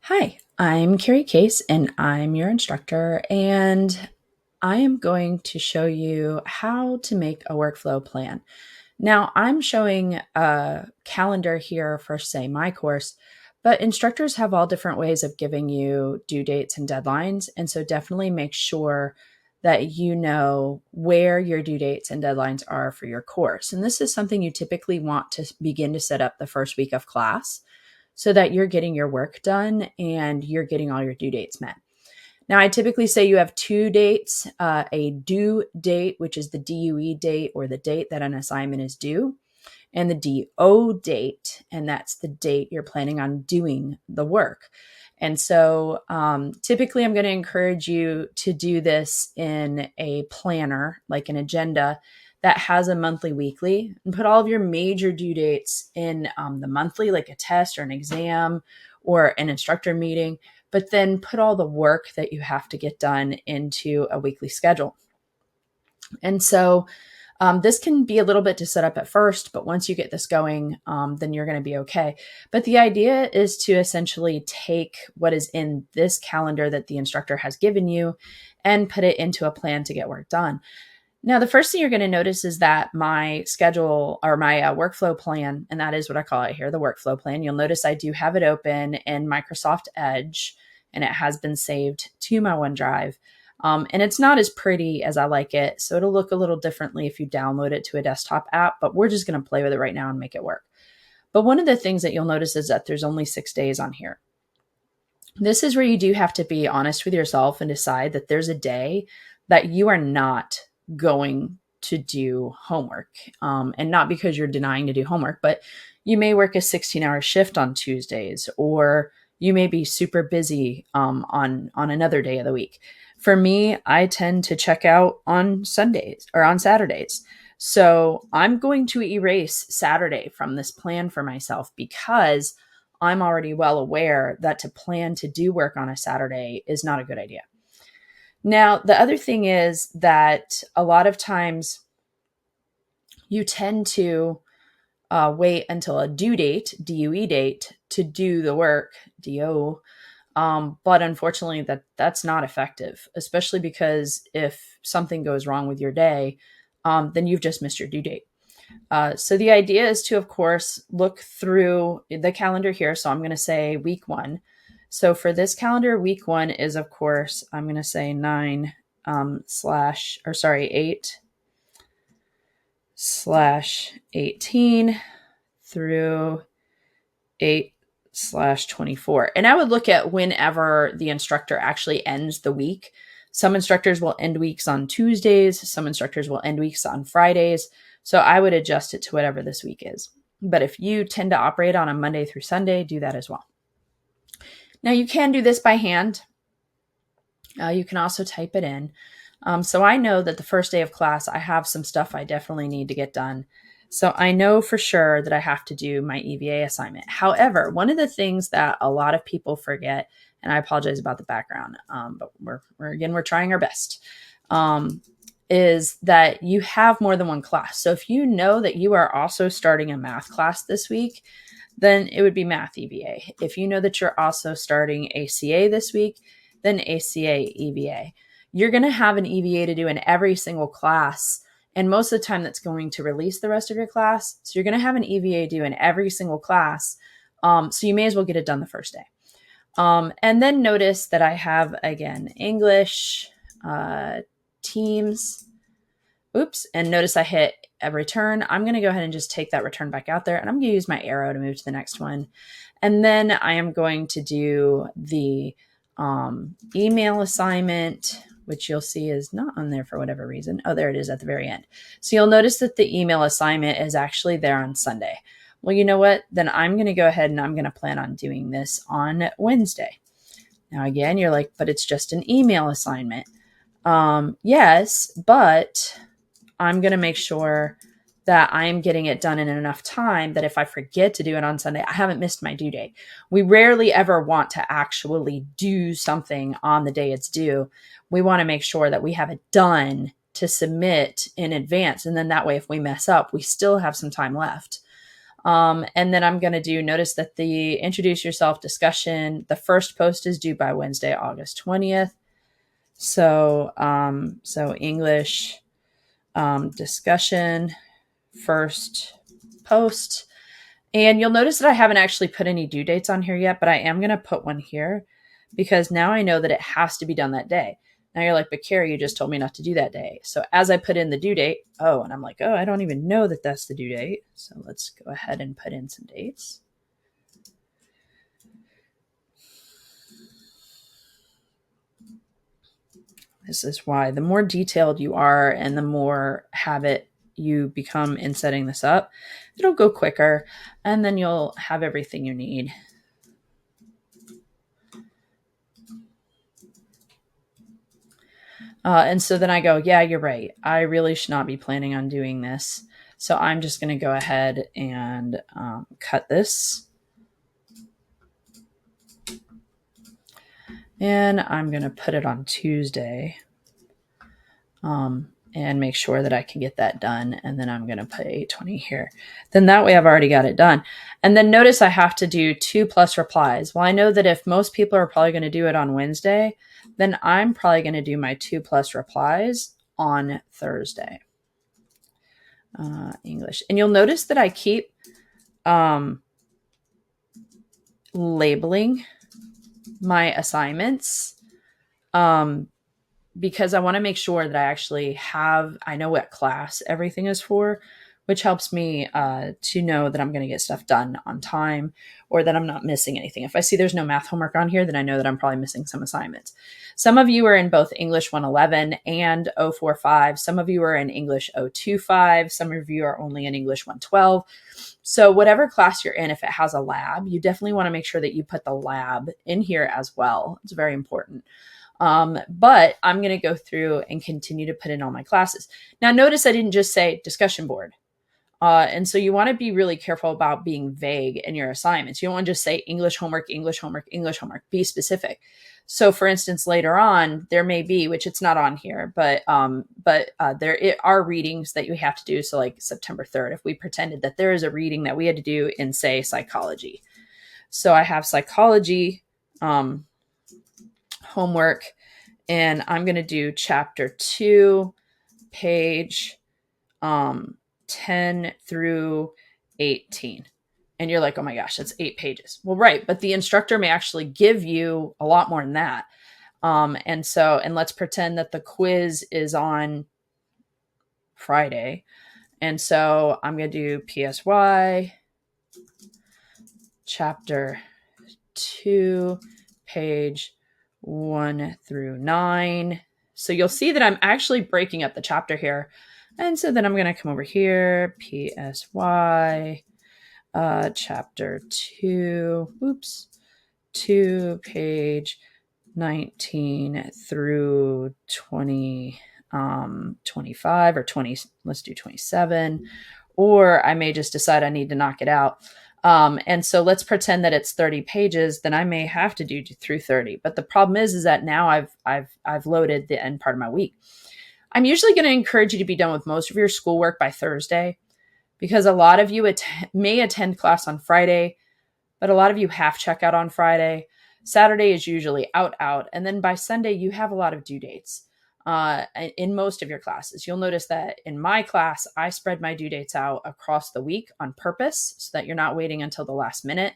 Hi, I'm Carrie Case and I'm your instructor, and I am going to show you how to make a workflow plan. Now, I'm showing a calendar here for, say, my course, but instructors have all different ways of giving you due dates and deadlines. And so definitely make sure that you know where your due dates and deadlines are for your course. And this is something you typically want to begin to set up the first week of class so that you're getting your work done and you're getting all your due dates met. Now, I typically say you have two dates, a due date, which is the DUE date or the date that an assignment is due, and the DO date, and that's the date you're planning on doing the work. And so typically I'm going to encourage you to do this in a planner, like an agenda that has a monthly, weekly, and put all of your major due dates in the monthly, like a test or an exam or an instructor meeting, but then put all the work that you have to get done into a weekly schedule. And so this can be a little bit to set up at first, but once you get this going, then you're going to be okay. But the idea is to essentially take what is in this calendar that the instructor has given you and put it into a plan to get work done. Now, the first thing you're going to notice is that my schedule or my workflow plan, and that is what I call it here, the workflow plan. You'll notice I do have it open in Microsoft Edge, and it has been saved to my OneDrive. And it's not as pretty as I like it, so it'll look a little differently if you download it to a desktop app, but we're just going to play with it right now and make it work. But one of the things that you'll notice is that there's only 6 days on here. This is where you do have to be honest with yourself and decide that there's a day that you are not going to do homework. And not because you're denying to do homework, but you may work a 16-hour shift on Tuesdays, or you may be super busy on another day of the week. For me, I tend to check out on Sundays or on Saturdays. So I'm going to erase Saturday from this plan for myself because I'm already well aware that to plan to do work on a Saturday is not a good idea. Now, the other thing is that a lot of times you tend to wait until a due date, DUE date, to do the work, DO. But unfortunately, that's not effective, especially because if something goes wrong with your day, then you've just missed your due date. So the idea is to, of course, look through the calendar here. So I'm going to say week 1. So for this calendar, week 1 is, of course, I'm going to say 8/18 through 8/24. And I would look at whenever the instructor actually ends the week. Some instructors will end weeks on Tuesdays. Some instructors will end weeks on Fridays. So I would adjust it to whatever this week is. But if you tend to operate on a Monday through Sunday, do that as well. Now you can do this by hand. You can also type it in. So I know that the first day of class, I have some stuff I definitely need to get done. So I know for sure that I have to do my EVA assignment. However, one of the things that a lot of people forget, and I apologize about the background, but we're trying our best, is that you have more than one class. So if you know that you are also starting a math class this week, then it would be math EVA. If you know that you're also starting ACA this week, then ACA EVA. You're going to have an EVA to do in every single class. And most of the time that's going to release the rest of your class. So you're going to have an EVA due in every single class. So you may as well get it done the first day. And then notice that I have, again, English, Teams. Oops. And notice I hit a return. I'm going to go ahead and just take that return back out there. And I'm going to use my arrow to move to the next one. And then I am going to do the email assignment, which you'll see is not on there for whatever reason. Oh, there it is at the very end. So you'll notice that the email assignment is actually there on Sunday. Well, you know what? Then I'm going to go ahead and I'm going to plan on doing this on Wednesday. Now, again, you're like, but it's just an email assignment. Yes, but I'm going to make sure that I'm getting it done in enough time that if I forget to do it on Sunday, I haven't missed my due date. We rarely ever want to actually do something on the day it's due. We want to make sure that we have it done to submit in advance. And then that way, if we mess up, we still have some time left. And then I'm going to notice that the introduce yourself discussion, the first post is due by Wednesday, August 20th. So English discussion, first post. And you'll notice that I haven't actually put any due dates on here yet, but I am going to put one here because now I know that it has to be done that day. Now you're like, but Carrie, you just told me not to do that day. So as I put in the due date, and I'm like, I don't even know that that's the due date. So let's go ahead and put in some dates. This is why the more detailed you are and the more habit you become in setting this up, it'll go quicker and then you'll have everything you need. And so then I go, yeah, you're right. I really should not be planning on doing this. So I'm just going to go ahead and cut this. And I'm going to put it on Tuesday and make sure that I can get that done. And then I'm going to put 8:20 here. Then that way I've already got it done. And then notice I have to do 2+ replies. Well, I know that if most people are probably going to do it on Wednesday, then I'm probably going to do my 2+ replies on Thursday. English. And you'll notice that I keep labeling my assignments because I want to make sure that I know what class everything is for, which helps me to know that I'm going to get stuff done on time or that I'm not missing anything. If I see there's no math homework on here, then I know that I'm probably missing some assignments. Some of you are in both English 111 and 045. Some of you are in English 025. Some of you are only in English 112. So whatever class you're in, if it has a lab, you definitely want to make sure that you put the lab in here as well. It's very important. But I'm going to go through and continue to put in all my classes. Now, notice I didn't just say discussion board. And so you want to be really careful about being vague in your assignments. You don't want to just say English homework, English homework, English homework. Be specific. So for instance, later on, there may be, which it's not on here, but there are readings that you have to do. So like September 3rd, if we pretended that there is a reading that we had to do in, say, psychology. So I have psychology homework, and I'm going to do chapter 2, page 10 through 18. And you're like, oh my gosh, that's 8 pages. Well, right. But the instructor may actually give you a lot more than that. And let's pretend that the quiz is on Friday. And so I'm going to do PSY, chapter 2, page 1 through 9. So you'll see that I'm actually breaking up the chapter here. And so then I'm going to come over here, PSY, chapter 2, 2, page 19 through 20, 25 or 20, let's do 27. Or I may just decide I need to knock it out. And so let's pretend that it's 30 pages, then I may have to do through 30. But the problem is that now I've loaded the end part of my week. I'm usually going to encourage you to be done with most of your schoolwork by Thursday, because a lot of you may attend class on Friday, but a lot of you half check out on Friday. Saturday is usually out. And then by Sunday, you have a lot of due dates in most of your classes. You'll notice that in my class, I spread my due dates out across the week on purpose so that you're not waiting until the last minute.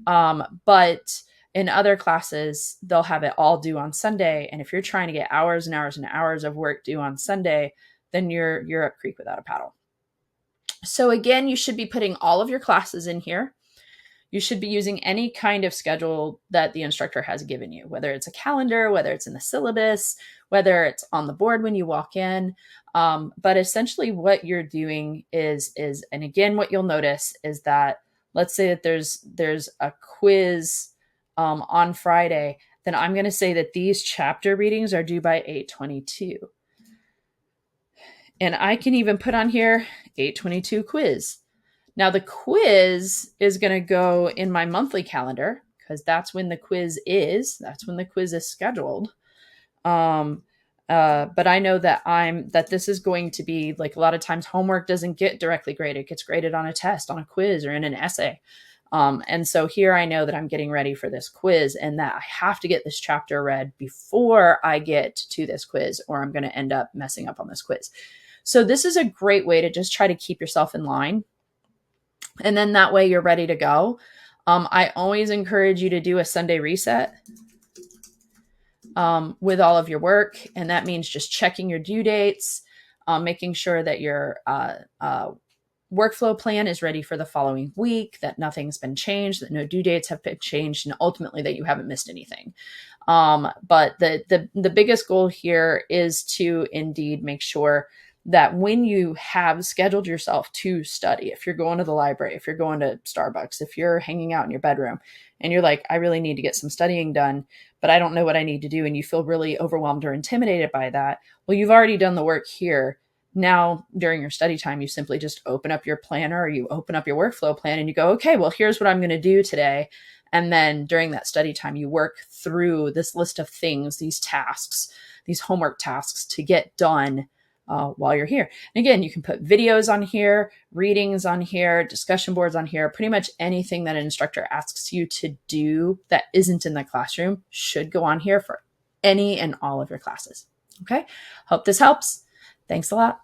But in other classes, they'll have it all due on Sunday. And if you're trying to get hours and hours and hours of work due on Sunday, then you're up creek without a paddle. So again, you should be putting all of your classes in here. You should be using any kind of schedule that the instructor has given you, whether it's a calendar, whether it's in the syllabus, whether it's on the board when you walk in. But essentially what you're doing is, and again, what you'll notice is that, let's say that there's a quiz on Friday, then I'm going to say that these chapter readings are due by 8:22. And I can even put on here 8:22 quiz. Now the quiz is going to go in my monthly calendar because that's when the quiz is. That's when the quiz is scheduled. But I know that this is going to be like a lot of times homework doesn't get directly graded. It gets graded on a test, on a quiz, or in an essay. And so here I know that I'm getting ready for this quiz and that I have to get this chapter read before I get to this quiz, or I'm going to end up messing up on this quiz. So this is a great way to just try to keep yourself in line. And then that way you're ready to go. I always encourage you to do a Sunday reset with all of your work. And that means just checking your due dates, making sure that your workflow plan is ready for the following week, that nothing's been changed, that no due dates have been changed, and ultimately that you haven't missed anything. But the biggest goal here is to indeed make sure that when you have scheduled yourself to study, if you're going to the library, if you're going to Starbucks, if you're hanging out in your bedroom and you're like, I really need to get some studying done, but I don't know what I need to do, and you feel really overwhelmed or intimidated by that, well, you've already done the work here. Now, during your study time, you simply just open up your planner or you open up your workflow plan and you go, okay, well, here's what I'm going to do today. And then during that study time, you work through this list of things, these tasks, these homework tasks to get done while you're here. And again, you can put videos on here, readings on here, discussion boards on here. Pretty much anything that an instructor asks you to do that isn't in the classroom should go on here for any and all of your classes. Okay. Hope this helps. Thanks a lot.